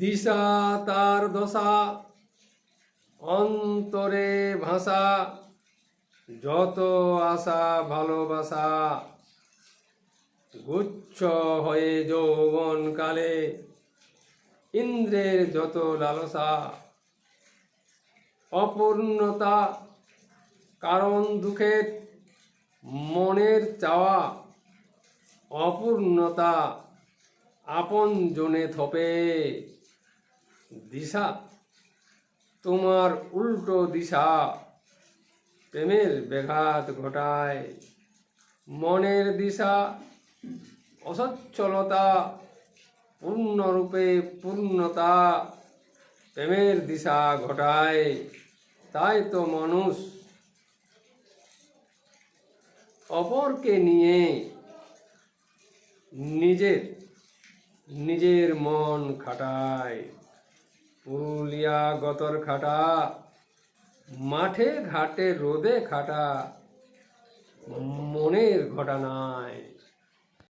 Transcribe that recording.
দিশা তার দশা অন্তরে ভাষা, যত আশা ভালোবাসা গুচ্ছ হয়ে যৌবন কালে, ইন্দ্রের যত লালসা অপূর্ণতা কারণ দুঃখের মনের চাওয়া, অপূর্ণতা আপন জনে থপে। দিশা তোমার উল্টো দিশা প্রেমের ব্যাঘাত ঘটায়, মনের দিশা অসচ্ছলতা পূর্ণরূপে পূর্ণতা প্রেমের দিশা ঘটায়। তাই তো মানুষ অপরকে নিয়ে নিজের মন খাটায়। পুরুলিয়া গতর খাটা, মাঠে ঘাটে রোদে খাটা, মনের ঘটনায়।